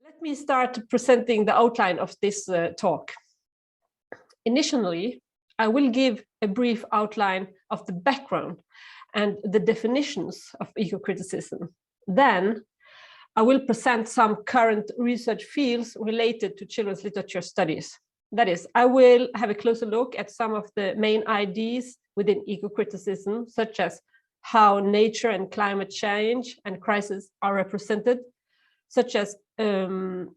Let me start presenting the outline of this talk. Initially, I will give a brief outline of the background and the definitions of ecocriticism. Then, I will present some current research fields related to children's literature studies. That is, I will have a closer look at some of the main ideas within ecocriticism, such as how nature and climate change and crisis are represented, such as are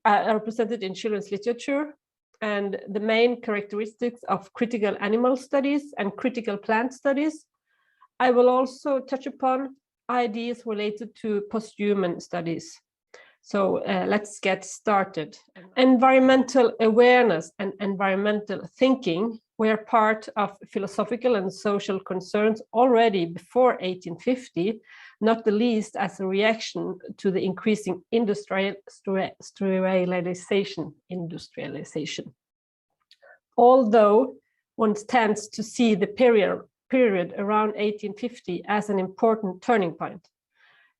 represented in children's literature, and the main characteristics of critical animal studies and critical plant studies. I will also touch upon ideas related to posthuman studies. So let's get started. Environmental awareness and environmental thinking were part of philosophical and social concerns already before 1850, not the least as a reaction to the increasing industrialization. Although one tends to see the period around 1850 as an important turning point.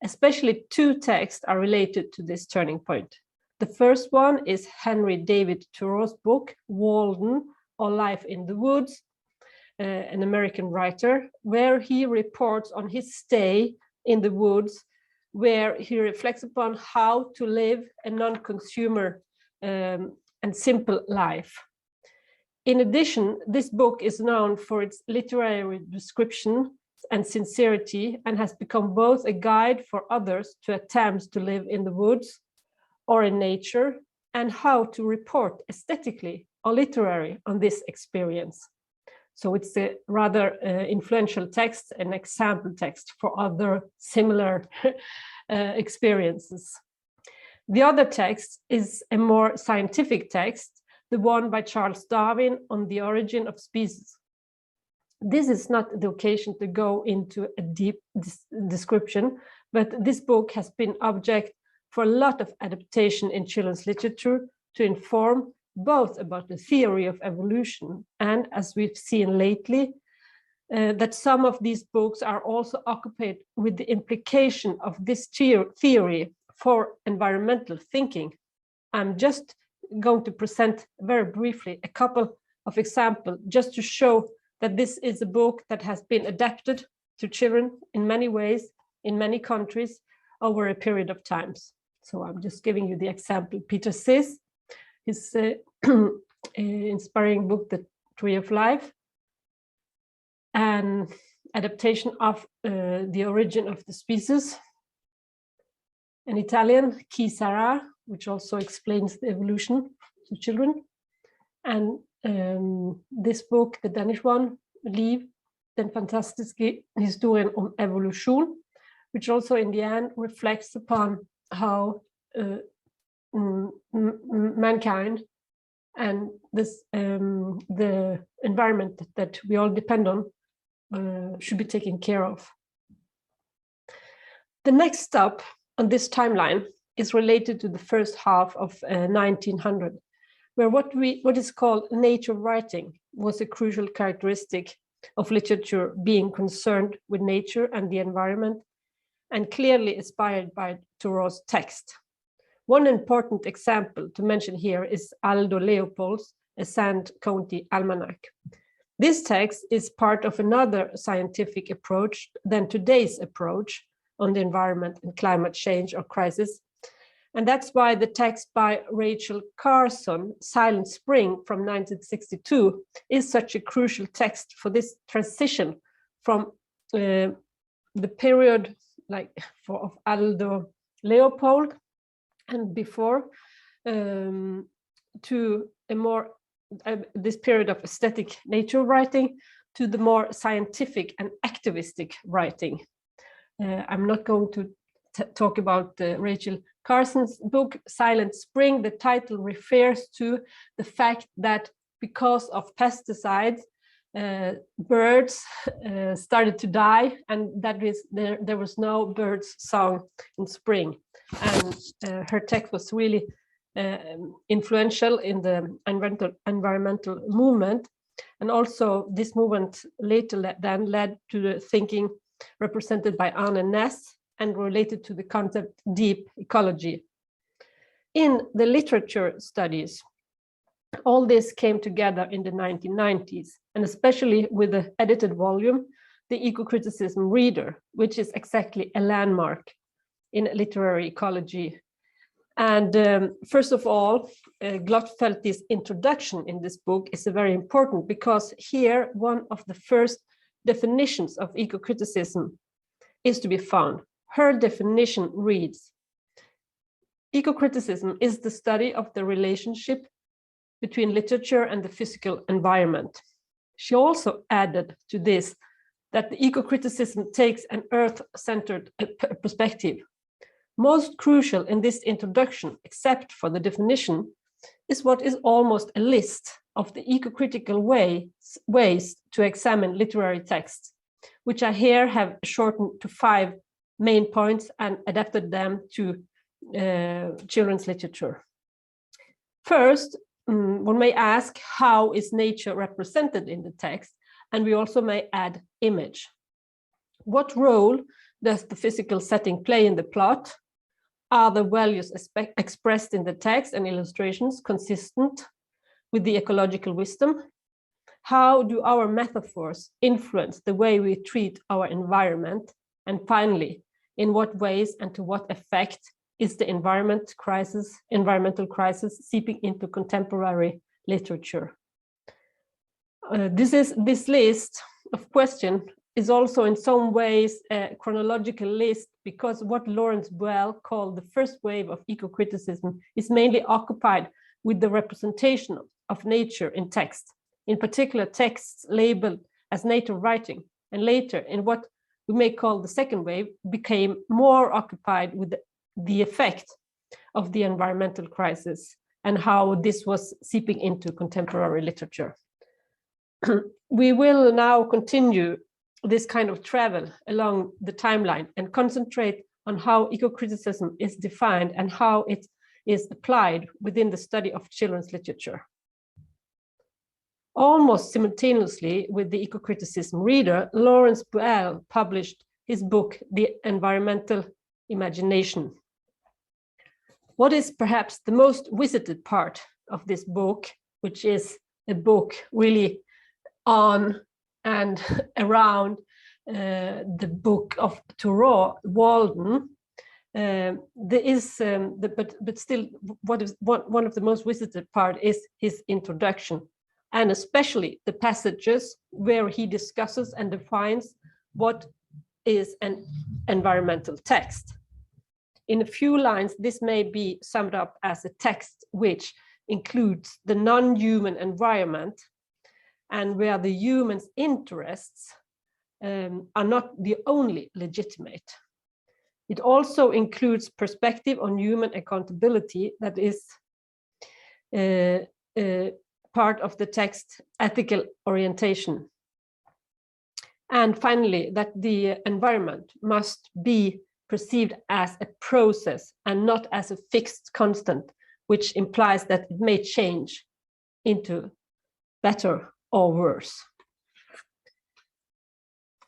Especially two texts are related to this turning point. The first one is Henry David Thoreau's book, Walden, or Life in the Woods, an American writer, where he reports on his stay in the woods, where he reflects upon how to live a non-consumer and simple life. In addition, this book is known for its literary description and sincerity, and has become both a guide for others to attempt to live in the woods or in nature, and how to report aesthetically or literary on this experience. So it's a rather influential text, an example text for other similar experiences. The other text is a more scientific text, the one by Charles Darwin on the origin of species. This is not the occasion to go into a deep description, but this book has been object for a lot of adaptation in children's literature to inform both about the theory of evolution and, as we've seen lately, that some of these books are also occupied with the implication of this theory for environmental thinking. I'm just going to present very briefly a couple of examples just to show that this is a book that has been adapted to children in many ways, in many countries, over a period of times. So I'm just giving you the example. Peter Sis, his inspiring book, The Tree of Life, an adaptation of The Origin of the Species. In Italian, Chi Sarà, which also explains the evolution to children. And this book, the Danish one, Liv, den fantastiske historien om evolution, which also in the end reflects upon how mankind and this the environment that we all depend on should be taken care of. The next stop on this timeline is related to the first half of 1900, where what is called nature writing was a crucial characteristic of literature, being concerned with nature and the environment, and clearly inspired by Thoreau's text. One important example to mention here is Aldo Leopold's Ascent County Almanac. This text is part of another scientific approach than today's approach on the environment and climate change or crisis. And that's why the text by Rachel Carson, Silent Spring from 1962, is such a crucial text for this transition from the period of Aldo Leopold and before to a more this period of aesthetic nature writing to the more scientific and activistic writing. I'm not going to talk about Rachel Carson's book, Silent Spring. The title refers to the fact that because of pesticides, birds started to die, and that is there was no birds song in spring. And her text was really influential in the environmental movement, and also this movement later then led to the thinking represented by Arne Næss and related to the concept deep ecology. In the literature studies, all this came together in the 1990s, and especially with the edited volume, the Ecocriticism Reader, which is exactly a landmark in literary ecology. And first of all, Glotfeldt's introduction in this book is very important, because here one of the first definitions of ecocriticism is to be found. Her definition reads, ecocriticism is the study of the relationship between literature and the physical environment. She also added to this that the ecocriticism takes an earth-centered perspective. Most crucial in this introduction, except for the definition, is what is almost a list of the ecocritical ways to examine literary texts, which I here have shortened to 5 main points and adapted them to children's literature. First, one may ask, how is nature represented in the text? And we also may add image. What role does the physical setting play in the plot? Are the values expressed in the text and illustrations consistent with the ecological wisdom? How do our metaphors influence the way we treat our environment? And finally, in what ways and to what effect is the environmental crisis seeping into contemporary literature? This list of questions is also in some ways a chronological list, because what Lawrence Bell called the first wave of ecocriticism is mainly occupied with the representation of nature in text, in particular texts labeled as native writing, and later in what we may call the second wave became more occupied with the effect of the environmental crisis and how this was seeping into contemporary literature. We will now continue this kind of travel along the timeline and concentrate on how ecocriticism is defined and how it is applied within the study of children's literature. Almost simultaneously with the Ecocriticism Reader, Lawrence Bell published his book, The Environmental Imagination. What is perhaps the most visited part of this book, which is a book really on and around the book of Thoreau, Walden, but still one of the most visited part is his introduction, and especially the passages where he discusses and defines what is an environmental text. In a few lines, this may be summed up as a text which includes the non-human environment, and where the human's interests are not the only legitimate. It also includes perspective on human accountability, that is part of the text ethical orientation. And finally, that the environment must be perceived as a process and not as a fixed constant, which implies that it may change into better or worse.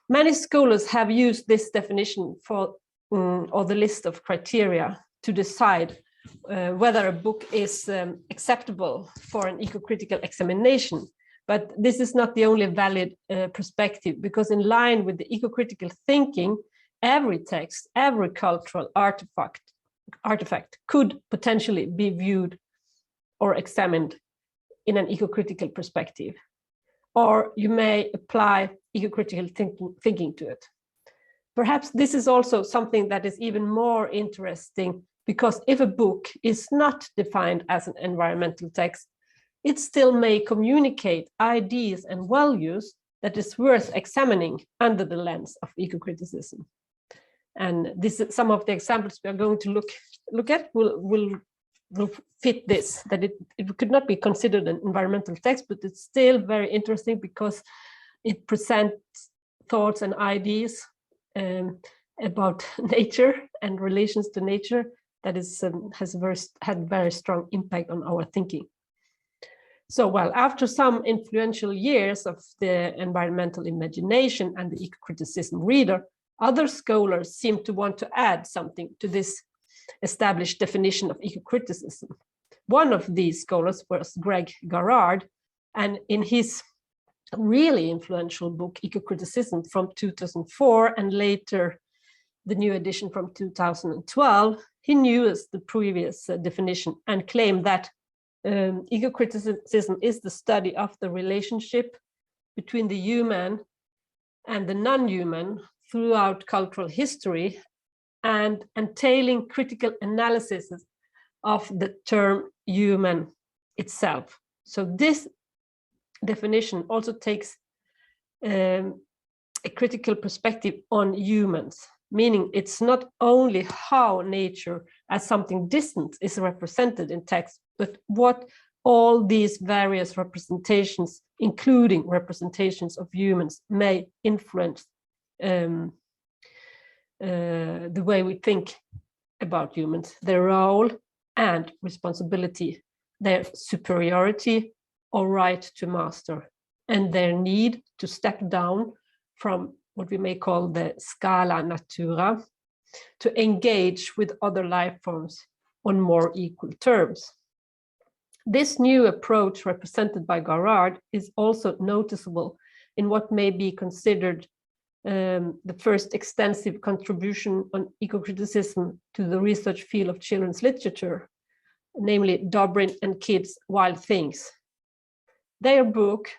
Many scholars have used this definition for, or the list of criteria to decide whether a book is acceptable for an ecocritical examination. But this is not the only valid perspective, because in line with the ecocritical thinking, every text, every cultural artifact could potentially be viewed or examined in an ecocritical perspective. Or you may apply ecocritical thinking to it. Perhaps this is also something that is even more interesting, because if a book is not defined as an environmental text, it still may communicate ideas and values that is worth examining under the lens of ecocriticism. And this is some of the examples we are going to look at will fit this, that it could not be considered an environmental text, but it's still very interesting because it presents thoughts and ideas about nature and relations to nature that is had very strong impact on our thinking. So, well, after some influential years of the environmental imagination and the ecocriticism reader, other scholars seem to want to add something to this established definition of ecocriticism. One of these scholars was Greg Garrard, and in his really influential book, Ecocriticism from 2004, and later the new edition from 2012, he used the previous definition and claimed that ecocriticism is the study of the relationship between the human and the non-human throughout cultural history, and entailing critical analysis of the term human itself. So this definition also takes a critical perspective on humans, meaning it's not only how nature as something distant is represented in text, but what all these various representations, including representations of humans, may influence the way we think about humans, their role and responsibility, their superiority or right to master, and their need to step down from what we may call the scala natura to engage with other life forms on more equal terms. This new approach represented by Garrard is also noticeable in what may be considered the first extensive contribution on ecocriticism to the research field of children's literature, namely Dobrin and Kidd's Wild Things. Their book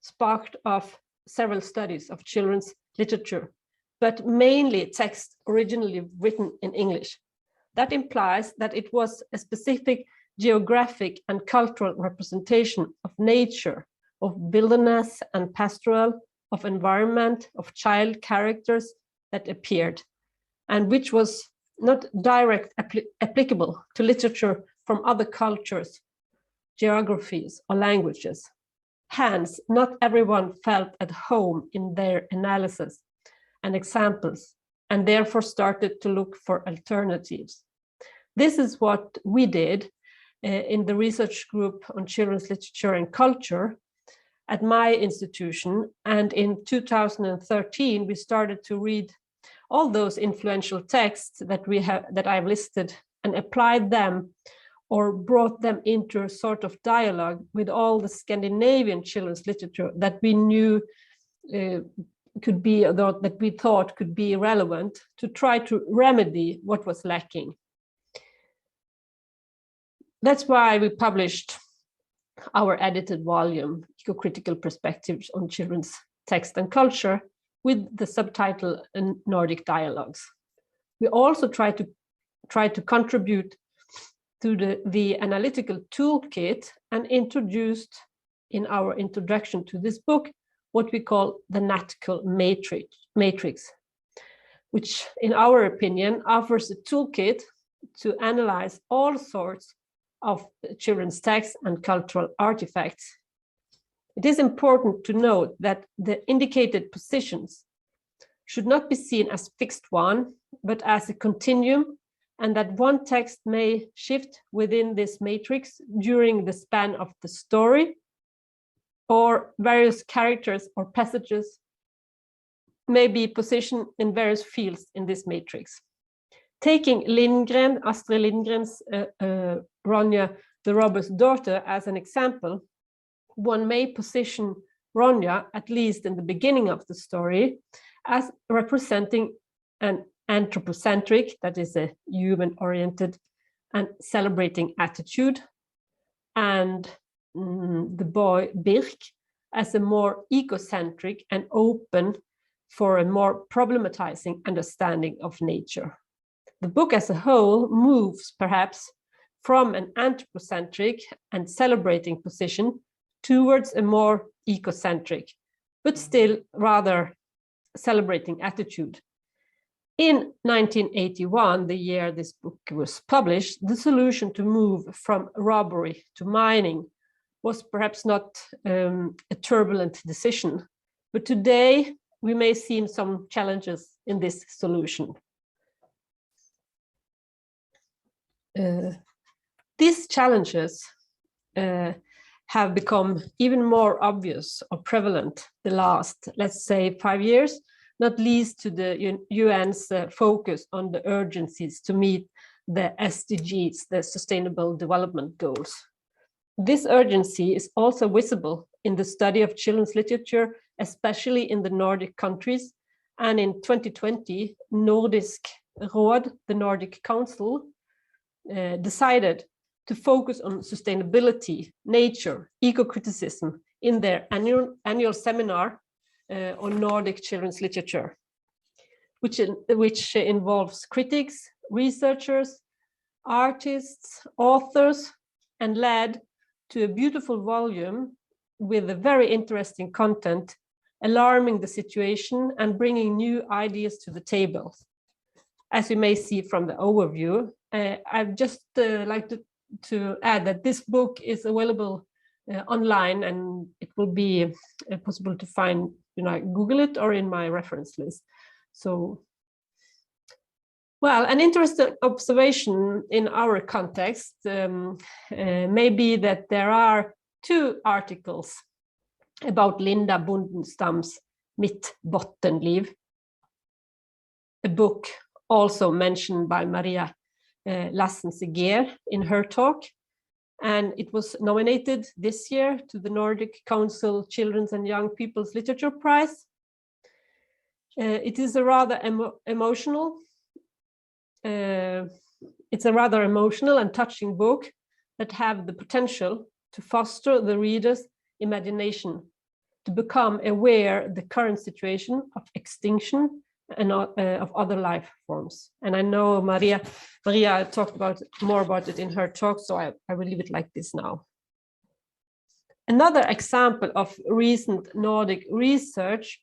sparked off several studies of children's literature, but mainly text originally written in English. That implies that it was a specific geographic and cultural representation of nature, of wilderness and pastoral, of environment, of child characters that appeared, and which was not direct applicable to literature from other cultures, geographies, or languages. Hence, not everyone felt at home in their analysis and examples, and therefore started to look for alternatives. This is what we did in the research group on children's literature and culture at my institution. And in 2013, we started to read all those influential texts that I've listed and applied them or brought them into a sort of dialogue with all the Scandinavian children's literature that we knew could be, that we thought could be relevant, to try to remedy what was lacking. That's why we published our edited volume, Ecocritical Perspectives on Children's Text and Culture, with the subtitle Nordic Dialogues. We also try to contribute to the analytical toolkit and introduced in our introduction to this book what we call the Natical Matrix, which in our opinion offers a toolkit to analyze all sorts of children's texts and cultural artifacts. It is important to note that the indicated positions should not be seen as fixed one, but as a continuum, and that one text may shift within this matrix during the span of the story, or various characters or passages may be positioned in various fields in this matrix. Taking Astrid Lindgren's Ronja, the robber's daughter, as an example, one may position Ronja, at least in the beginning of the story, as representing an anthropocentric, that is a human-oriented and celebrating attitude, and the boy Birk as a more ecocentric and open for a more problematizing understanding of nature. The book as a whole moves perhaps from an anthropocentric and celebrating position towards a more ecocentric, but still rather celebrating attitude. In 1981, the year this book was published, the solution to move from robbery to mining was perhaps not a turbulent decision, but today we may see some challenges in this solution. These challenges have become even more obvious or prevalent the last, let's say, 5 years, not least to the UN's focus on the urgencies to meet the SDGs, the Sustainable Development Goals. This urgency is also visible in the study of children's literature, especially in the Nordic countries. And in 2020, Nordisk Råd, the Nordic Council, decided to focus on sustainability, nature, eco-criticism in their annual seminar on Nordic children's literature, which involves critics, researchers, artists, authors, and led to a beautiful volume with a very interesting content, alarming the situation and bringing new ideas to the table. As you may see from the overview, I'd just like to add that this book is available online, and it will be possible to find, Google it or in my reference list. So, well, an interesting observation in our context may be that there are 2 articles about Linda Bondestam's Mitt Bottenliv, a book also mentioned by Maria Lassen-Seger in her talk, and it was nominated this year to the Nordic Council Children's and Young People's Literature Prize. It is a rather emotional and touching book that have the potential to foster the reader's imagination, to become aware of the current situation of extinction and of other life forms. And I know Maria talked more about it in her talk, so I will leave it like this now. Another example of recent Nordic research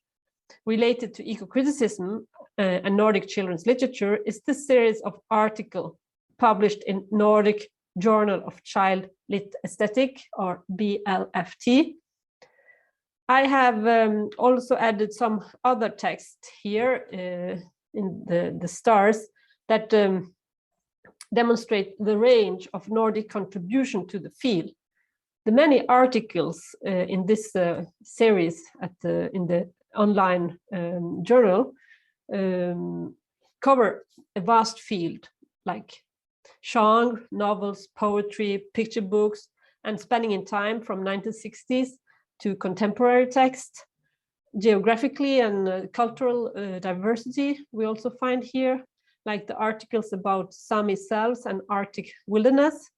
related to eco-criticism and Nordic children's literature is this series of articles published in Nordic Journal of Child Lit Aesthetic, or BLFT. I have also added some other text here in the stars that demonstrate the range of Nordic contribution to the field. The many articles in this series in the online journal cover a vast field, like genre, novels, poetry, picture books, and spanning in time from 1960s to contemporary text. Geographically and cultural diversity we also find here, like the articles about Sami selves and Arctic wilderness,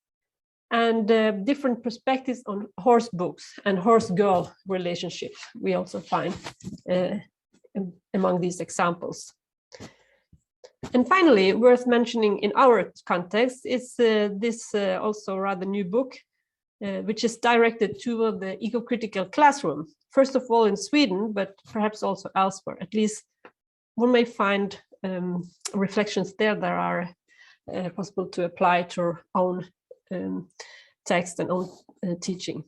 and different perspectives on horse books and horse-girl relationship we also find among these examples. And finally, worth mentioning in our context is this also rather new book, which is directed toward the ecocritical classroom, first of all in Sweden, but perhaps also elsewhere. At least one may find reflections there that are possible to apply to our own text and own teaching.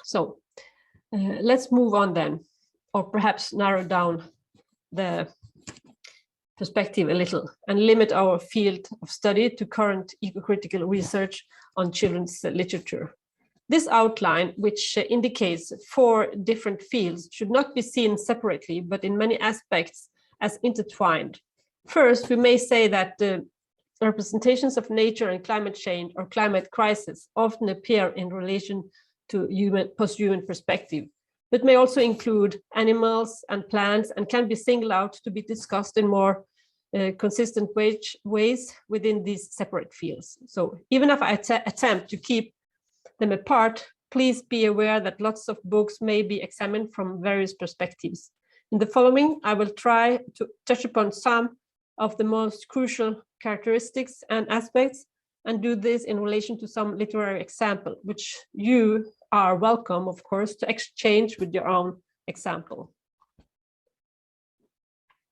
So let's move on then, or perhaps narrow down the perspective a little and limit our field of study to current ecocritical research on children's literature. This outline, which indicates 4 different fields, should not be seen separately, but in many aspects as intertwined. First, we may say that the representations of nature and climate change or climate crisis often appear in relation to post-human perspective, but may also include animals and plants and can be singled out to be discussed in more consistent ways within these separate fields. So even if I attempt to keep them apart, please be aware that lots of books may be examined from various perspectives. In the following, I will try to touch upon some of the most crucial characteristics and aspects, and do this in relation to some literary example, which you are welcome, of course, to exchange with your own example.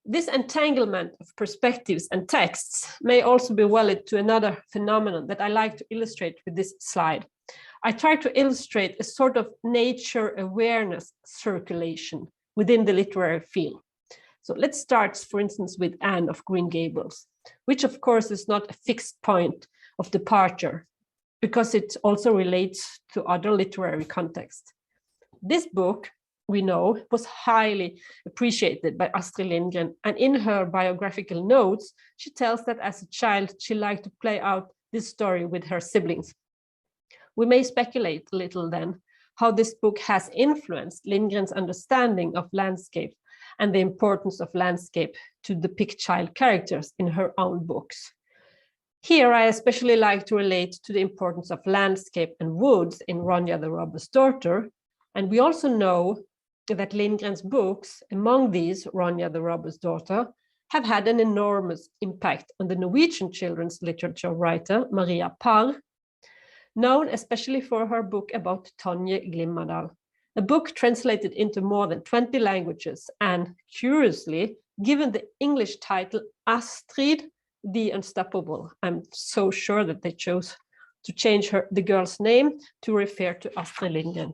This entanglement of perspectives and texts may also be valid to another phenomenon that I like to illustrate with this slide. I try to illustrate a sort of nature awareness circulation within the literary field. So let's start, for instance, with Anne of Green Gables, which of course is not a fixed point of departure, because it also relates to other literary contexts. This book we know, was highly appreciated by Astrid Lindgren. And in her biographical notes, she tells that as a child, she liked to play out this story with her siblings. We may speculate a little then how this book has influenced Lindgren's understanding of landscape and the importance of landscape to depict child characters in her own books. Here, I especially like to relate to the importance of landscape and woods in Ronja the Robber's Daughter. And we also know that Lindgren's books, among these Ronja the Robber's Daughter, have had an enormous impact on the Norwegian children's literature writer Maria Parr, known especially for her book about Tonje Glimmerdal, a book translated into more than 20 languages and, curiously, given the English title Astrid the Unstoppable. I'm so sure that they chose to change the girl's name to refer to Astrid Lindgren.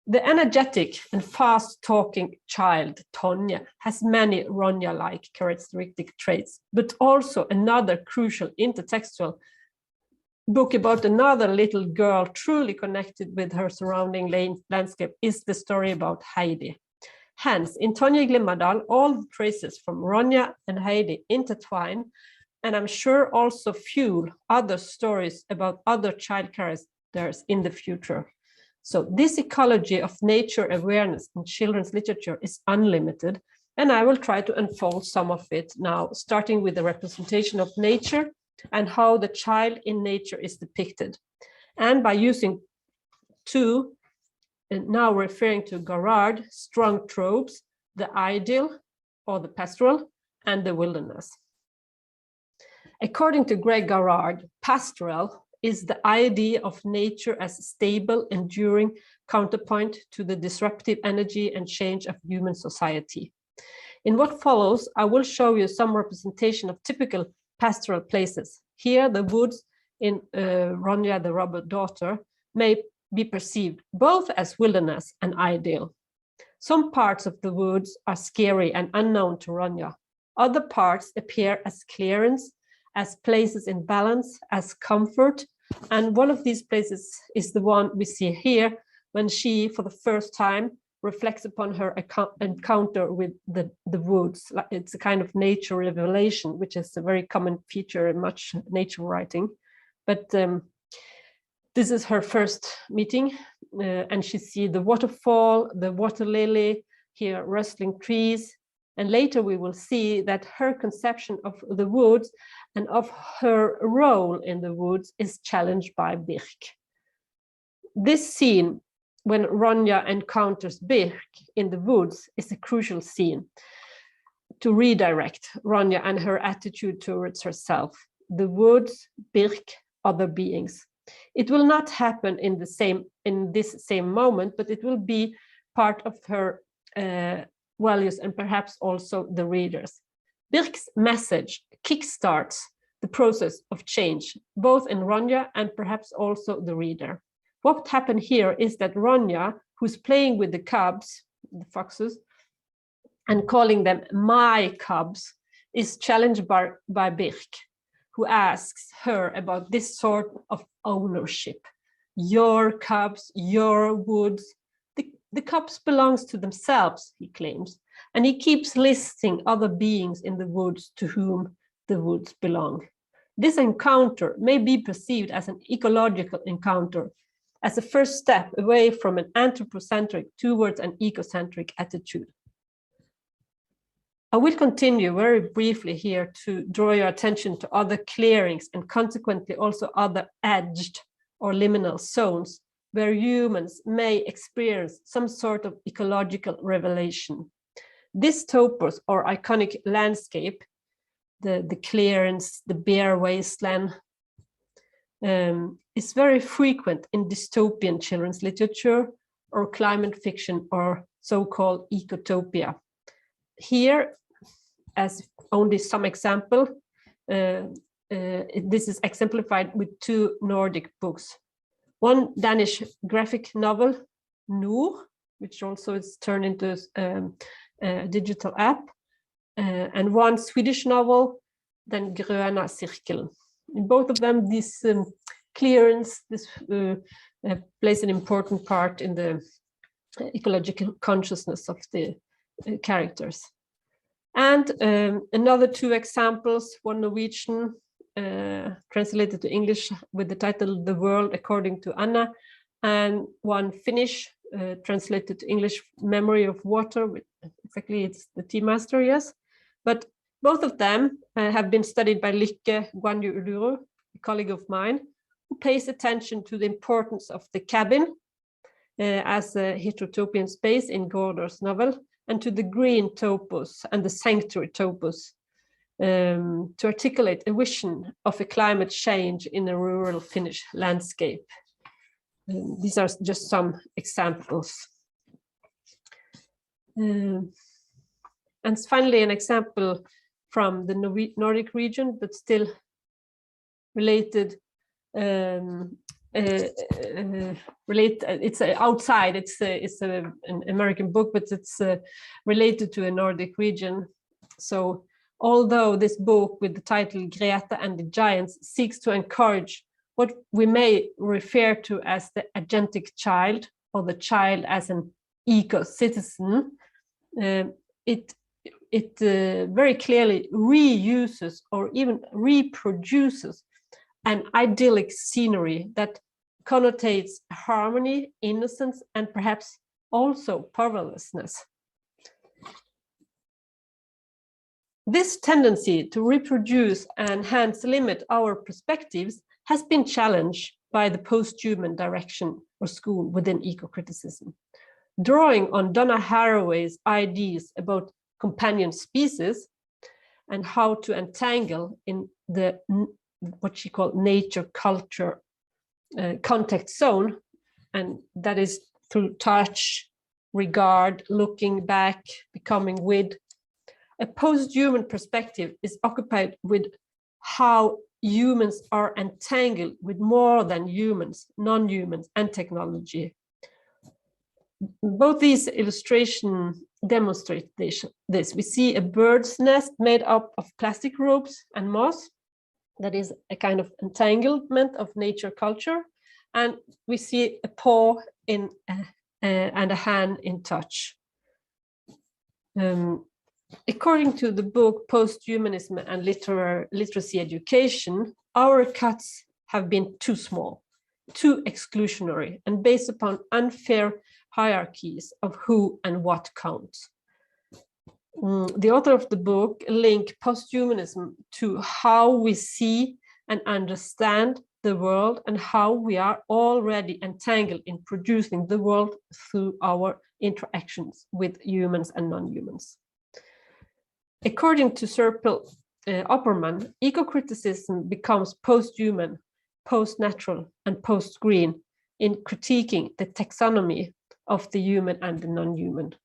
The energetic and fast-talking child, Tonje, has many Ronja-like characteristic traits, but also another crucial intertextual book about another little girl truly connected with her surrounding landscape is the story about Heidi. Hence, in Tonje Glimmerdal, all the traces from Ronja and Heidi intertwine, and I'm sure also fuel other stories about other child characters in the future. So this ecology of nature awareness in children's literature is unlimited, and I will try to unfold some of it now, starting with the representation of nature and how the child in nature is depicted. And by using two, and now referring to Garrard, strong tropes, the ideal or the pastoral and the wilderness. According to Greg Garrard, pastoral is the idea of nature as a stable, enduring counterpoint to the disruptive energy and change of human society. In what follows, I will show you some representation of typical pastoral places. Here, the woods in Ronja the Robber's Daughter may be perceived both as wilderness and ideal. Some parts of the woods are scary and unknown to Ronja. Other parts appear as clearance, as places in balance, as comfort. And one of these places is the one we see here when she, for the first time, reflects upon her encounter with the woods. It's a kind of nature revelation, which is a very common feature in much nature writing. But this is her first meeting, and she sees the waterfall, the water lily, here rustling trees. And later we will see that her conception of the woods and of her role in the woods is challenged by Birk. This scene, when Ronja encounters Birk in the woods, is a crucial scene to redirect Ronja and her attitude towards herself. The woods, Birk, other beings. It will not happen in this same moment, but it will be part of her values and perhaps also the readers. Birk's message kickstarts the process of change, both in Ronja and perhaps also the reader. What happened here is that Ronja, who's playing with the cubs, the foxes, and calling them my cubs, is challenged by Birk, who asks her about this sort of ownership. Your cubs, your woods. The cubs belongs to themselves, he claims, and he keeps listing other beings in the woods to whom the woods belong. This encounter may be perceived as an ecological encounter, as a first step away from an anthropocentric towards an ecocentric attitude. I will continue very briefly here to draw your attention to other clearings and consequently also other edged or liminal zones where humans may experience some sort of ecological revelation. This topos or iconic landscape, the clearance, the bare wasteland, is very frequent in dystopian children's literature or climate fiction or so-called ecotopia. Here, as only some example, this is exemplified with two Nordic books. One Danish graphic novel, Noor, which also is turned into a digital app, and one Swedish novel, Den gröna cirkeln. In both of them, this clearance plays an important part in the ecological consciousness of the characters. And another two examples, one Norwegian translated to English with the title The World According to Anna, and one Finnish translated to English, Memory of Water. Exactly, it's the tea master, yes. But both of them have been studied by Lykke Guanyu-Uluru, a colleague of mine, who pays attention to the importance of the cabin as a heterotopian space in Gorder's novel, and to the green topos and the sanctuary topos to articulate a vision of a climate change in a rural Finnish landscape. These are just some examples. And finally, an example from the Nordic region, but still related. It's outside. It's an American book, but it's related to a Nordic region. So, although this book with the title Greta and the Giants seeks to encourage what we may refer to as the agentic child, or the child as an eco-citizen, it very clearly reuses or even reproduces an idyllic scenery that connotates harmony, innocence, and perhaps also powerlessness. This tendency to reproduce and hence limit our perspectives has been challenged by the post-human direction or school within eco-criticism. Drawing on Donna Haraway's ideas about companion species and how to entangle in the what she called nature culture contact zone, and that is through touch, regard, looking back, becoming with. A post-human perspective is occupied with how humans are entangled with more than humans, non-humans, and technology. Both these illustrations demonstrate this. We see a bird's nest made up of plastic ropes and moss. That is a kind of entanglement of nature culture. And we see a paw and a hand in touch. According to the book Post-Humanism and Literacy Education, our cuts have been too small, too exclusionary, and based upon unfair hierarchies of who and what counts. The author of the book linked post-humanism to how we see and understand the world and how we are already entangled in producing the world through our interactions with humans and non-humans. According to Serpil Opperman, eco-criticism becomes post-human, post-natural, and post-green in critiquing the taxonomy of the human and the non-human.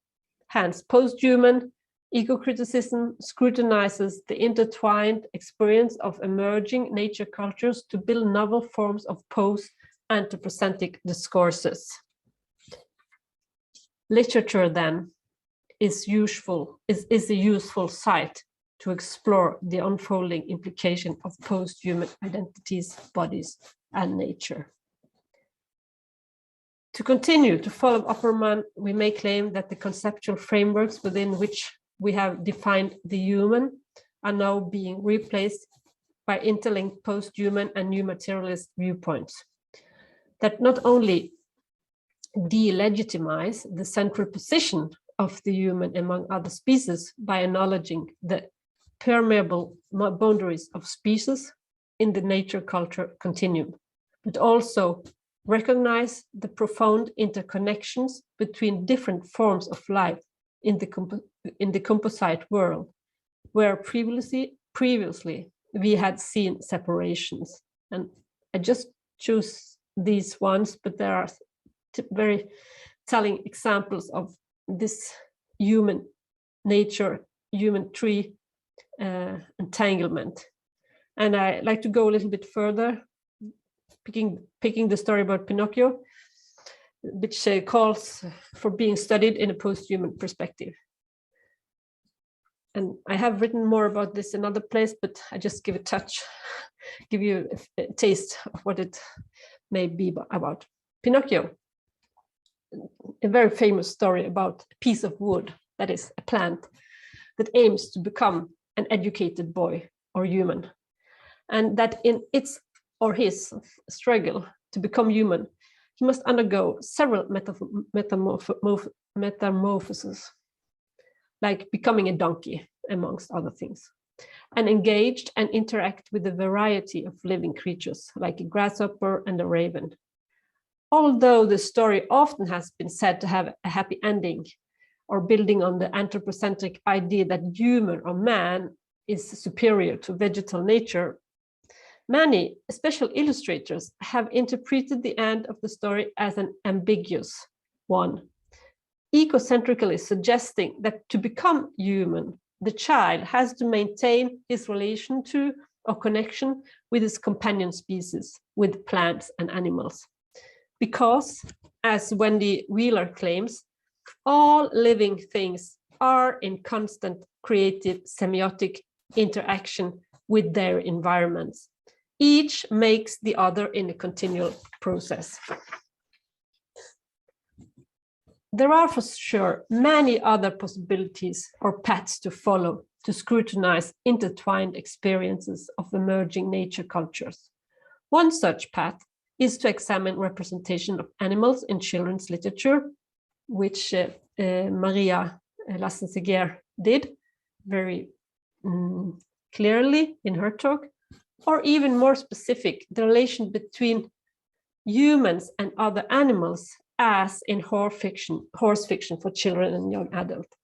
Hence, post-human eco-criticism scrutinizes the intertwined experience of emerging nature cultures to build novel forms of post-anthropocentric discourses. Literature, then, is a useful site to explore the unfolding implication of post-human identities, bodies, and nature. To continue to follow Opperman, we may claim that the conceptual frameworks within which we have defined the human are now being replaced by interlinked post-human and new materialist viewpoints that not only delegitimize the central position of the human among other species by acknowledging the permeable boundaries of species in the nature-culture continuum, but also recognize the profound interconnections between different forms of life in the composite world, where previously we had seen separations. And I just choose these ones, but there are very telling examples of this human nature, human tree entanglement. And I like to go a little bit further, picking the story about Pinocchio, which calls for being studied in a post-human perspective. And I have written more about this in other place, but I just give you a taste of what it may be about. Pinocchio. a very famous story about a piece of wood, that is a plant, that aims to become an educated boy or human. And that in its or his struggle to become human, he must undergo several metamorphoses, like becoming a donkey, amongst other things, and engaged and interact with a variety of living creatures, like a grasshopper and a raven. Although the story often has been said to have a happy ending, or building on the anthropocentric idea that human or man is superior to vegetal nature, many, especially illustrators, have interpreted the end of the story as an ambiguous one, ecocentrically suggesting that to become human, the child has to maintain his relation to or connection with his companion species, with plants and animals. Because, as Wendy Wheeler claims, all living things are in constant creative semiotic interaction with their environments. Each makes the other in a continual process. There are for sure many other possibilities or paths to follow to scrutinize intertwined experiences of emerging nature cultures. One such path is to examine representation of animals in children's literature, which Maria Lassen did very clearly in her talk, or even more specific, the relation between humans and other animals, as in horse fiction for children and young adults.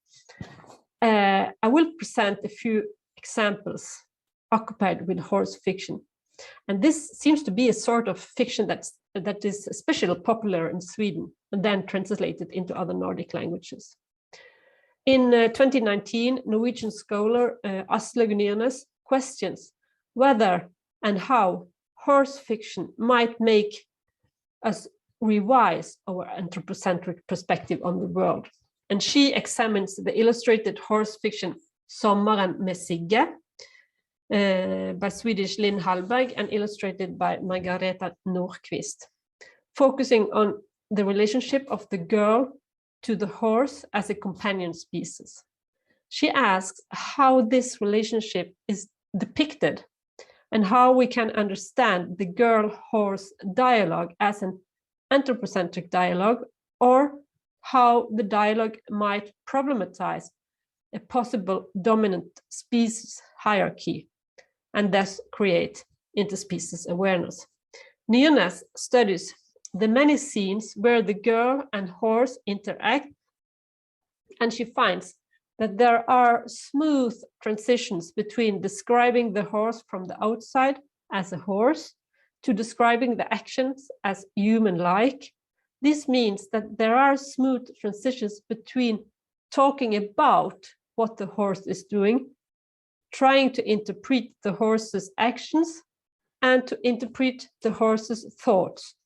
I will present a few examples occupied with horse fiction. And this seems to be a sort of fiction that is especially popular in Sweden and then translated into other Nordic languages. In 2019, Norwegian scholar Astrid Lindgrenin questions whether and how horse fiction might make us revise our anthropocentric perspective on the world. And she examines the illustrated horse fiction Sommaren med Sigge by Swedish Linn Hallberg and illustrated by Margareta Nordqvist, focusing on the relationship of the girl to the horse as a companion species. She asks how this relationship is depicted and how we can understand the girl-horse dialogue as an anthropocentric dialogue, or how the dialogue might problematize a possible dominant species hierarchy and thus create interspecies awareness. Nyernes studies the many scenes where the girl and horse interact, and she finds that there are smooth transitions between describing the horse from the outside as a horse to describing the actions as human-like. This means that there are smooth transitions between talking about what the horse is doing, trying to interpret the horse's actions, and to interpret the horse's thoughts,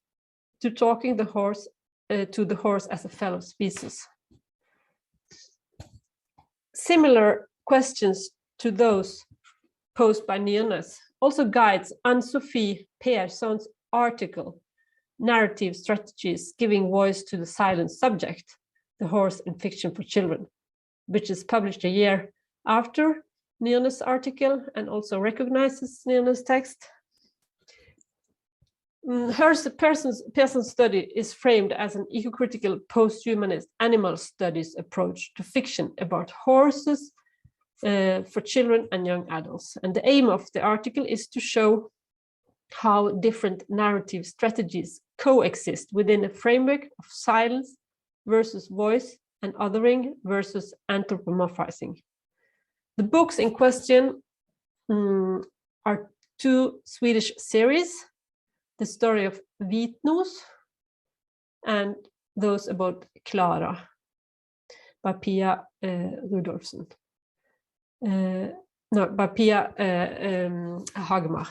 to talking to the horse as a fellow species. Similar questions to those posed by Nyernes also guides Ann-Sofie Persson's article, Narrative Strategies Giving Voice to the Silent Subject, The Horse in Fiction for Children, which is published a year after Nyernes' article and also recognizes Nyernes' text. Persson's study is framed as an ecocritical post-humanist animal studies approach to fiction about horses for children and young adults. And the aim of the article is to show how different narrative strategies coexist within a framework of silence versus voice and othering versus anthropomorphizing. The books in question are two Swedish series, the story of Vitnos and those about Clara by Pia Rudolfsson. By Pia Hagmar.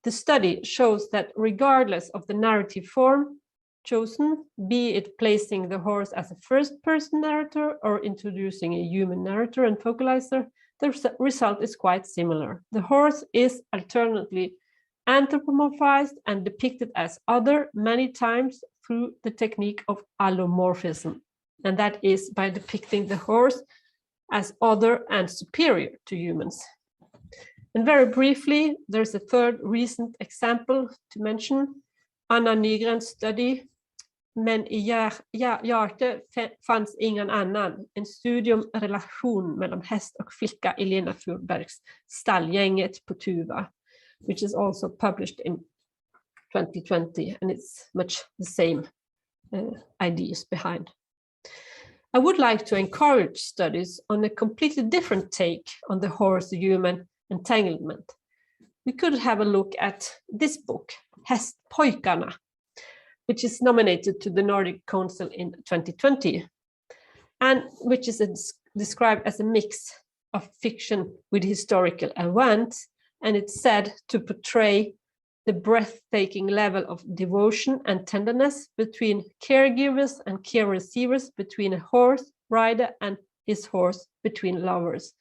The study shows that regardless of the narrative form chosen, be it placing the horse as a first-person narrator or introducing a human narrator and focalizer, the result is quite similar. The horse is alternately anthropomorphized and depicted as other many times through the technique of allomorphism, and that is by depicting the horse as other and superior to humans. And very briefly, there's a third recent example to mention, Anna Nygrens study, Men I hjärtat fanns ingen annan, en studium relation mellan häst och flicka i Lena Furbergs Stallgänget på Tuva, which is also published in 2020, and it's much the same ideas behind. I would like to encourage studies on a completely different take on the horse-human entanglement. We could have a look at this book, Hästpojkarna, which is nominated to the Nordic Council in 2020, and which is described as a mix of fiction with historical events, and it's said to portray the breathtaking level of devotion and tenderness between caregivers and care receivers, between a horse rider and his horse, between lovers.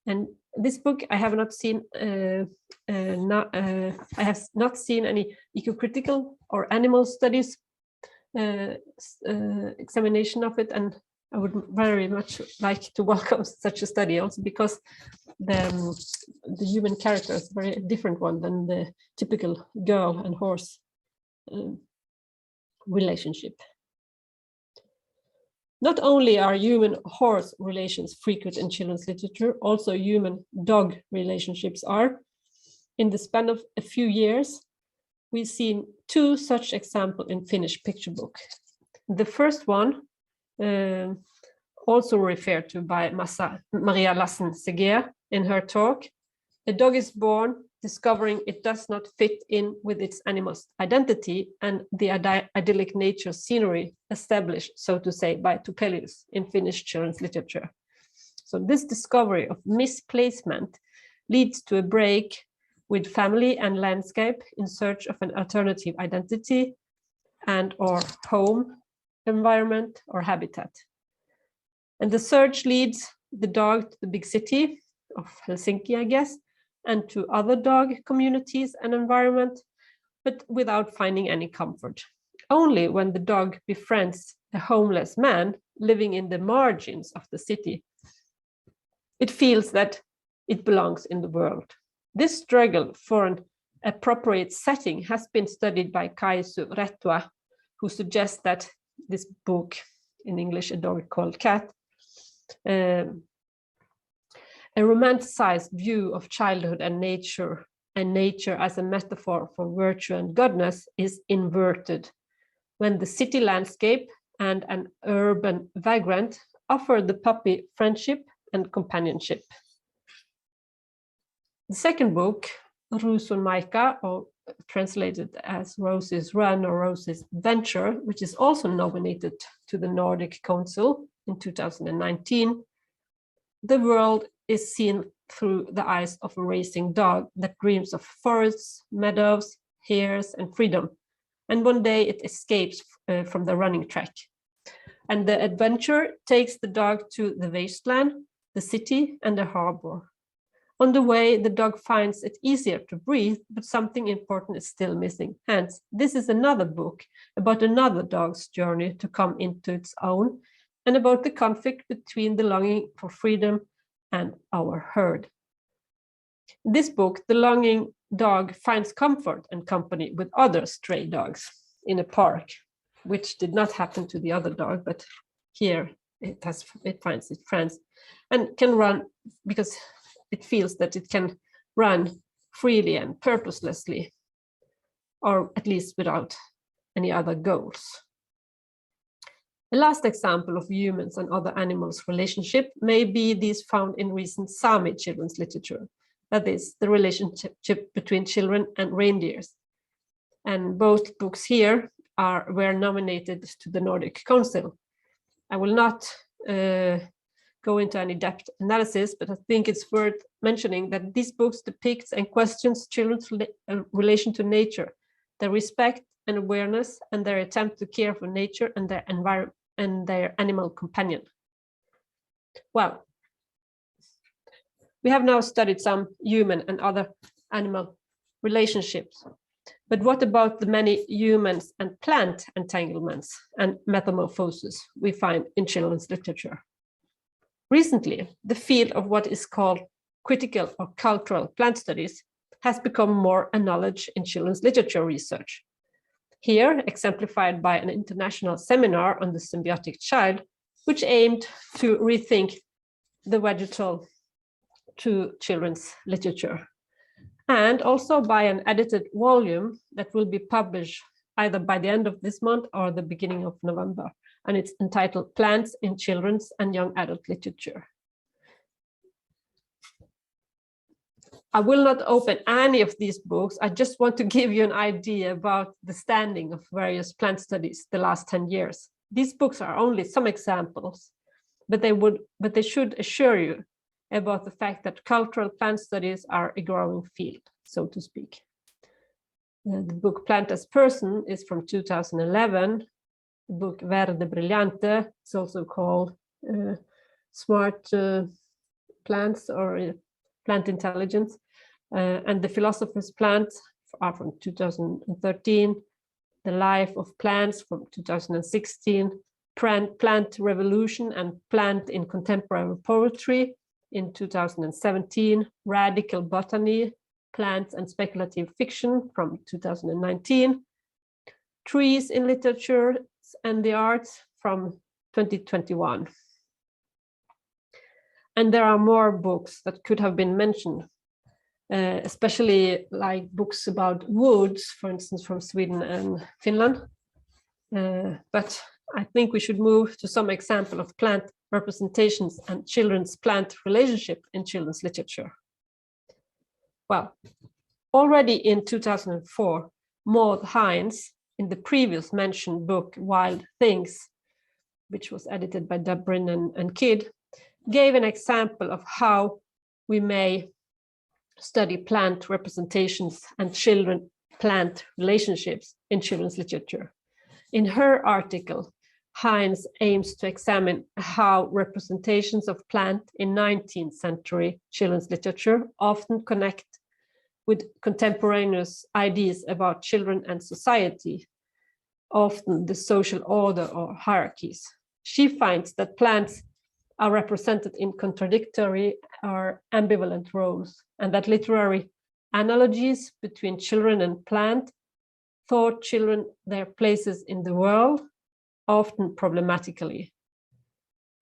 And this book I have not seen. I have not seen any ecocritical or animal studies examination of it, and I would very much like to welcome such a study, also because the human character is a very different one than the typical girl and horse relationship. Not only are human-horse relations frequent in children's literature, also human-dog relationships are. In the span of a few years, we've seen two such examples in Finnish picture book. The first one, also referred to by Maria Lassen-Seger in her talk, a dog is born discovering it does not fit in with its animal's identity and the idyllic nature scenery established, so to say, by Topelius in Finnish children's literature. So this discovery of misplacement leads to a break with family and landscape in search of an alternative identity and or home, environment or habitat. And the search leads the dog to the big city of Helsinki, I guess, and to other dog communities and environment, but without finding any comfort. Only when the dog befriends a homeless man living in the margins of the city, it feels that it belongs in the world. This struggle for an appropriate setting has been studied by Kaisu Rettua, who suggests that this book, in English, A Dog Called Cat, a romanticized view of childhood and nature as a metaphor for virtue and goodness is inverted when the city landscape and an urban vagrant offer the puppy friendship and companionship. The second book, Ruusun Maika, or translated as Rose's Run or Rose's Venture, which is also nominated to the Nordic Council in 2019, the world is seen through the eyes of a racing dog that dreams of forests, meadows, hares, and freedom. And one day it escapes from the running track. And the adventure takes the dog to the wasteland, the city, and the harbor. On the way, the dog finds it easier to breathe, but something important is still missing. Hence, this is another book about another dog's journey to come into its own, and about the conflict between the longing for freedom and our herd. In this book, the longing dog finds comfort and company with other stray dogs in a park, which did not happen to the other dog, but here it finds its friends and can run because it feels that it can run freely and purposelessly, or at least without any other goals. The last example of humans and other animals' relationship may be these found in recent Sami children's literature, that is, the relationship between children and reindeers. And both books here were nominated to the Nordic Council. I will not go into any depth analysis, but I think it's worth mentioning that these books depict and questions children's relation to nature, their respect and awareness, and their attempt to care for nature and their environment and their animal companion. Well, we have now studied some human and other animal relationships, But what about the many humans and plant entanglements and metamorphoses we find in children's literature? Recently, the field of what is called critical or cultural plant studies has become more a knowledge in children's literature research. Here, exemplified by an international seminar on the symbiotic child, which aimed to rethink the vegetal to children's literature, and also by an edited volume that will be published either by the end of this month or the beginning of November, and it's entitled Plants in Children's and Young Adult Literature. I will not open any of these books. I just want to give you an idea about the standing of various plant studies the last 10 years. These books are only some examples, but they should assure you about the fact that cultural plant studies are a growing field, so to speak. The book Plant as Person is from 2011. The book Verde Brillante is also called Smart Plants or Plant Intelligence. And The Philosopher's Plant are from 2013. The Life of Plants from 2016. Plant Revolution and Plant in Contemporary Poetry in 2017, Radical Botany, Plants and Speculative Fiction from 2019, Trees in Literature and the Arts from 2021. And there are more books that could have been mentioned, especially like books about woods, for instance, from Sweden and Finland. But I think we should move to some example of plant representations and children's plant relationship in children's literature. Well, already in 2004, Maud Hines, in the previous mentioned book, Wild Things, which was edited by Dubrin and Kidd, gave an example of how we may study plant representations and children-plant relationships in children's literature. In her article, Hines aims to examine how representations of plant in 19th century children's literature often connect with contemporaneous ideas about children and society, often the social order or hierarchies. She finds that plants are represented in contradictory or ambivalent roles, and that literary analogies between children and plant taught children their places in the world, often problematically.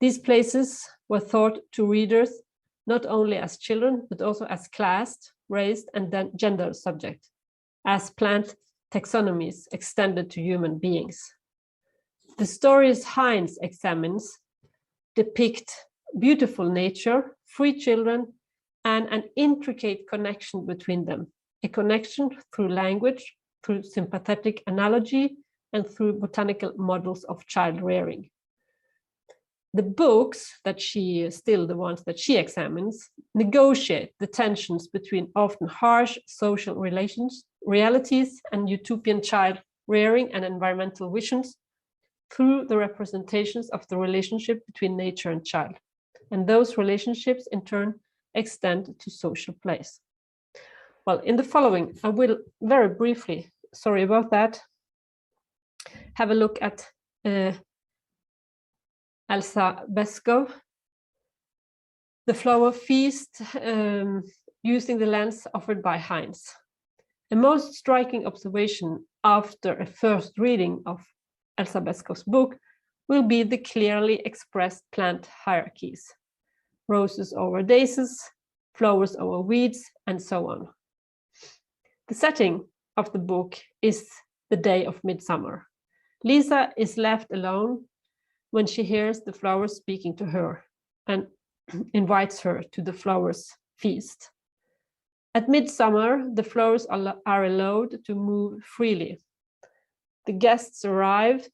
These places were taught to readers not only as children, but also as classed, race, and then gender subject, as plant taxonomies extended to human beings. The stories Hines examines depict beautiful nature, free children, and an intricate connection between them, a connection through language, through sympathetic analogy, and through botanical models of child rearing. The books that the ones that she examines, negotiate the tensions between often harsh social realities and utopian child rearing and environmental visions through the representations of the relationship between nature and child. And those relationships in turn extend to social place. Well, in the following, I will very briefly, sorry about that, have a look at Elsa Beskowin, The Flower Feast, using the lens offered by Hines. A most striking observation after a first reading of Elsa Beskovin's book will be the clearly expressed plant hierarchies: roses over daisies, flowers over weeds, and so on. The setting of the book is the day of midsummer. Lisa is left alone when she hears the flowers speaking to her and invites her to the flowers' feast. At midsummer, the flowers are allowed to move freely. The guests arrive,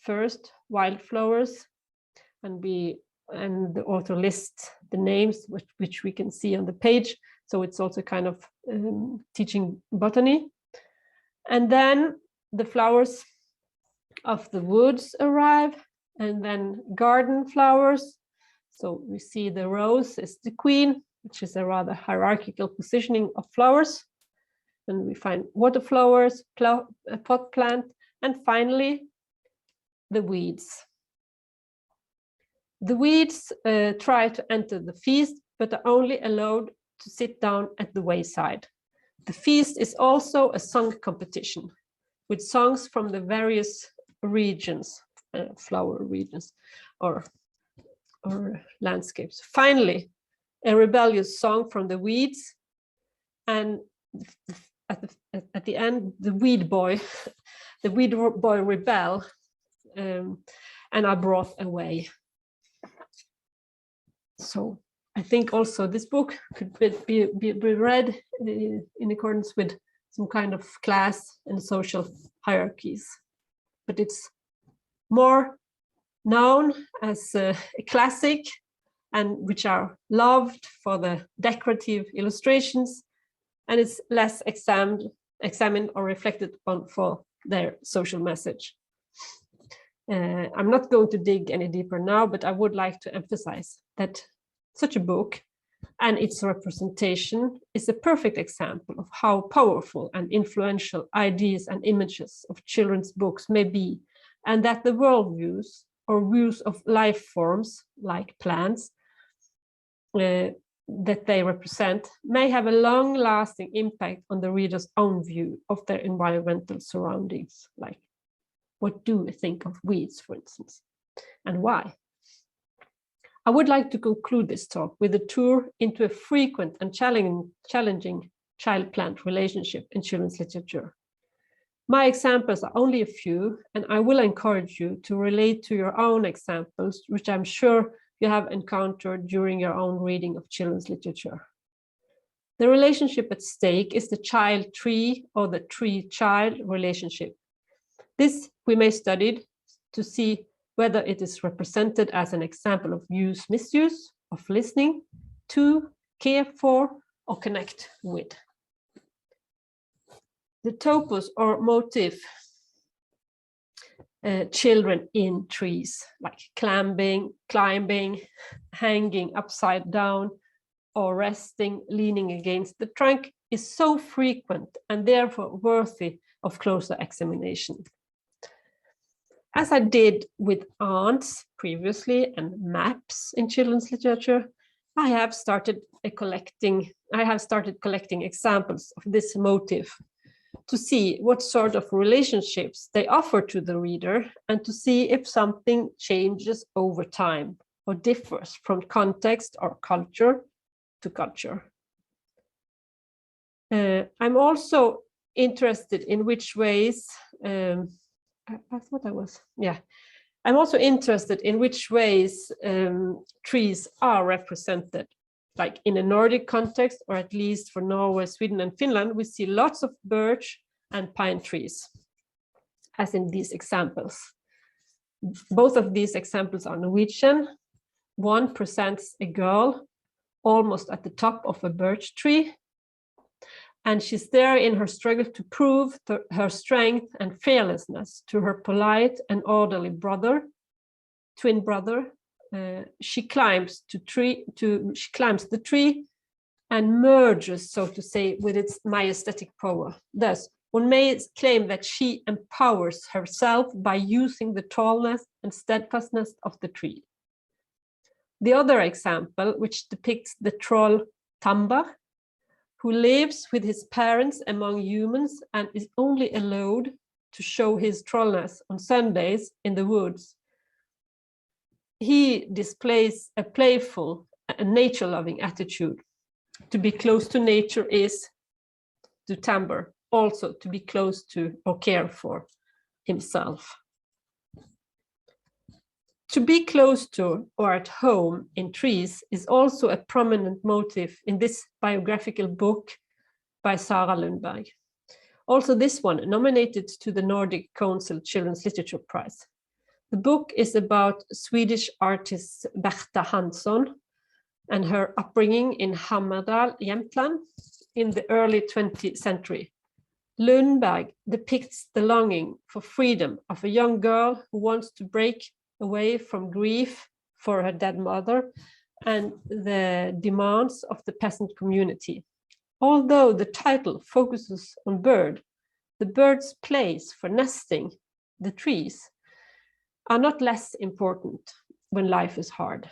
first wildflowers, and the author lists the names which we can see on the page. So it's also kind of teaching botany. And then the flowers of the woods arrive, and then garden flowers. So we see the rose is the queen, which is a rather hierarchical positioning of flowers. and we find water flowers, a pot plant, and finally the weeds. The weeds try to enter the feast, but are only allowed to sit down at the wayside. The feast is also a song competition with songs from the various regions, flower regions or landscapes. Finally, a rebellious song from the weeds, and at the end, the weed boy rebel and are brought away. So I think also this book could be read in accordance with some kind of class and social hierarchies, but it's more known as a classic, and which are loved for the decorative illustrations, and it's less examined or reflected on for their social message. I'm not going to dig any deeper now, but I would like to emphasize that such a book and its representation is a perfect example of how powerful and influential ideas and images of children's books may be, and that the worldviews or views of life forms like plants that they represent may have a long-lasting impact on the reader's own view of their environmental surroundings. Like, what do we think of weeds, for instance, and why? I would like to conclude this talk with a tour into a frequent and challenging child-plant relationship in children's literature. My examples are only a few, and I will encourage you to relate to your own examples, which I'm sure you have encountered during your own reading of children's literature. The relationship at stake is the child-tree or the tree-child relationship. This we may study to see whether it is represented as an example of use-misuse, of listening to, care for, or connect with. The topos or motif, children in trees, like climbing, hanging upside down, or resting, leaning against the trunk, is so frequent and therefore worthy of closer examination. As I did with ants previously and maps in children's literature, I have started collecting examples of this motif to see what sort of relationships they offer to the reader, and to see if something changes over time or differs from context or culture to culture. I'm also interested in which ways I'm also interested in which ways trees are represented. Like in a Nordic context, or at least for Norway, Sweden, and Finland, we see lots of birch and pine trees, as in these examples. Both of these examples are Norwegian. One presents a girl almost at the top of a birch tree, and she's there in her struggle to prove her strength and fearlessness to her polite and orderly twin brother. She climbs the tree and merges, so to say, with its majestic power. Thus, one may claim that she empowers herself by using the tallness and steadfastness of the tree. The other example, which depicts the troll Tamba, who lives with his parents among humans and is only allowed to show his trollness on Sundays in the woods. He displays a playful and nature-loving attitude. To be close to nature is to timber, also to be close to or care for himself. To be close to or at home in trees is also a prominent motif in this biographical book by Sara Lundberg. Also this one nominated to the Nordic Council Children's Literature Prize. The book is about Swedish artist Berta Hansson and her upbringing in Hammerdal, Jämtland, in the early 20th century. Lundberg depicts the longing for freedom of a young girl who wants to break away from grief for her dead mother and the demands of the peasant community. although the title focuses on the bird's place for nesting, the trees, are not less important when life is hard.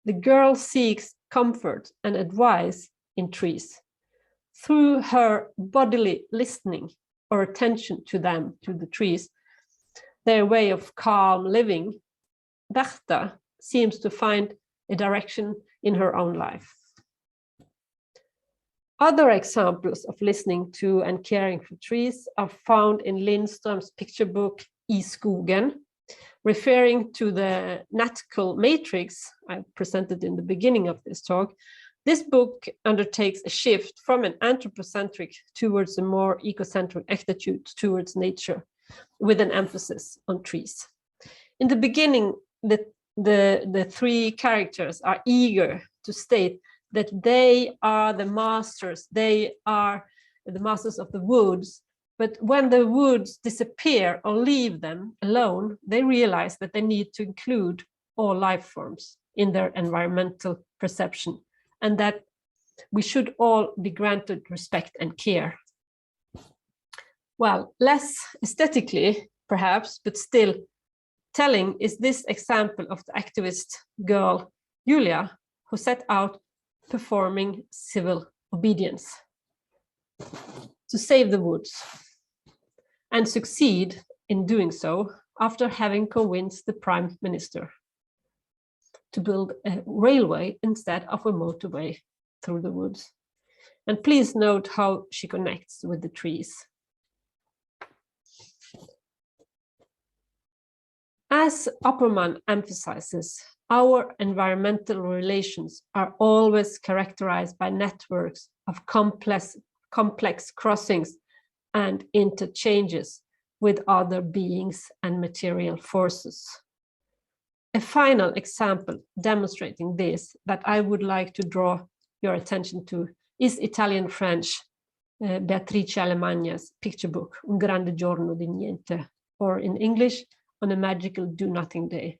The girl seeks comfort and advice in trees. Through her bodily listening or attention to them, to the trees, their way of calm living, Berta seems to find a direction in her own life. Other examples of listening to and caring for trees are found in Lindström's picture book I skogen, referring to the nautical matrix I presented in the beginning of this talk. This book undertakes a shift from an anthropocentric towards a more ecocentric attitude towards nature, with an emphasis on trees. In the beginning, the three characters are eager to state that they are the masters of the woods, but when the woods disappear or leave them alone, they realize that they need to include all life forms in their environmental perception, and that we should all be granted respect and care. Well, less aesthetically, perhaps, but still telling is this example of the activist girl, Julia, who set out performing civil obedience to save the woods, and succeed in doing so after having convinced the Prime Minister to build a railway instead of a motorway through the woods. And please note how she connects with the trees. As Opperman emphasizes, our environmental relations are always characterized by networks of complex crossings and interchanges with other beings and material forces. A final example demonstrating this that I would like to draw your attention to is Italian-French Beatrice Alemagna's picture book, Un grande giorno di niente, or in English, On a magical do-nothing day.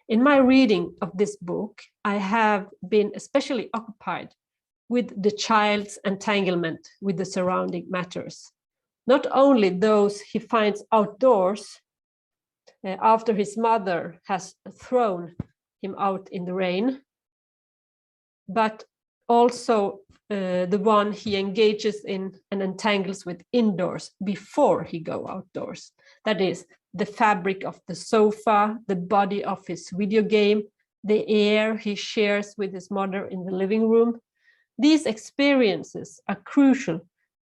In my reading of this book, I have been especially occupied with the child's entanglement with the surrounding matters. Not only those he finds outdoors after his mother has thrown him out in the rain, but also the one he engages in and entangles with indoors before he goes outdoors. That is, the fabric of the sofa, the body of his video game, the air he shares with his mother in the living room. These experiences are crucial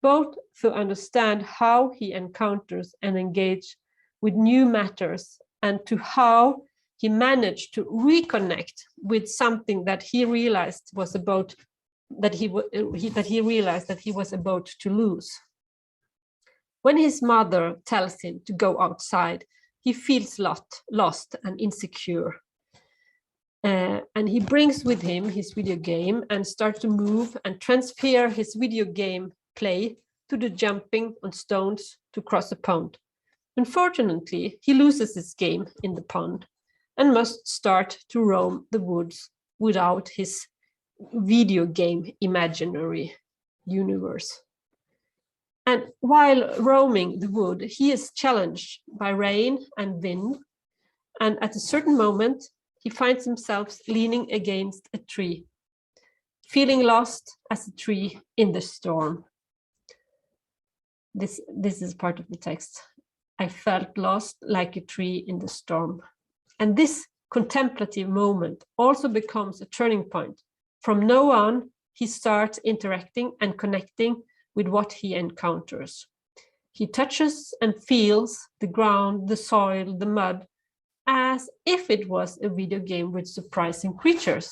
both to understand how he encounters and engages with new matters, and to how he managed to reconnect with something that he realized was about that he realized that he was about to lose. When his mother tells him to go outside, he feels lost and insecure. And he brings with him his video game and starts to move and transfer his video game play to the jumping on stones to cross a pond. Unfortunately, he loses his game in the pond and must start to roam the woods without his video game imaginary universe. And while roaming the wood, he is challenged by rain and wind. And at a certain moment, he finds himself leaning against a tree, feeling lost as a tree in the storm. This is part of the text. I felt lost like a tree in the storm. And this contemplative moment also becomes a turning point. From now on, he starts interacting and connecting with what he encounters. He touches and feels the ground, the soil, the mud, as if it was a video game with surprising creatures.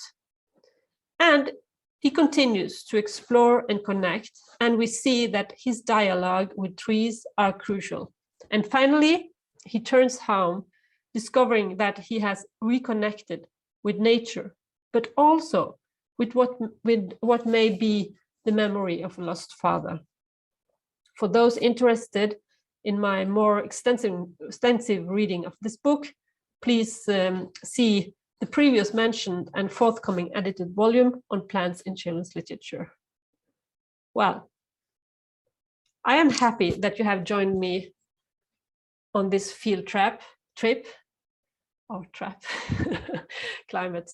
And he continues to explore and connect, and we see that his dialogue with trees are crucial. And finally, he turns home, discovering that he has reconnected with nature, but also with what may be the memory of a lost father. For those interested in my more extensive reading of this book, please see the previous mentioned and forthcoming edited volume on plants in children's literature. Well, I am happy that you have joined me on this field trip, climate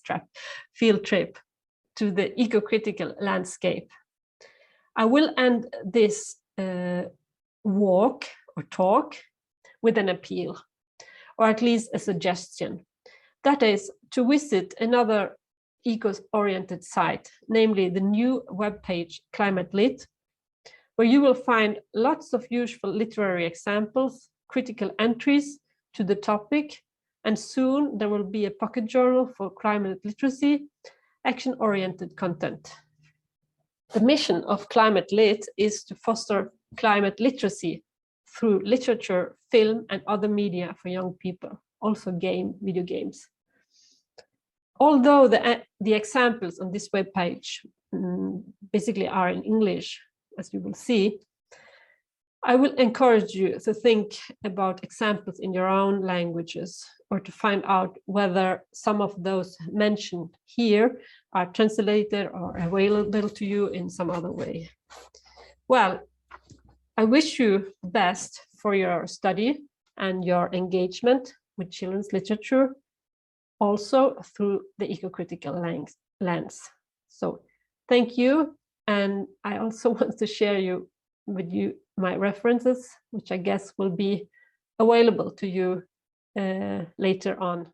trap, field trip to the ecocritical landscape. I will end this walk or talk with an appeal, or at least a suggestion. That is to visit another eco-oriented site, namely the new webpage Climate Lit, where you will find lots of useful literary examples, critical entries to the topic, and soon there will be a pocket journal for climate literacy, action-oriented content. The mission of Climate Lit is to foster climate literacy through literature, film, and other media for young people, also video games. Although the examples on this webpage basically are in English, as you will see, I will encourage you to think about examples in your own languages, or to find out whether some of those mentioned here are translated or available to you in some other way. Well, I wish you the best for your study and your engagement with children's literature, also through the ecocritical lens. So thank you. And I also want to share with you my references, which I guess will be available to you later on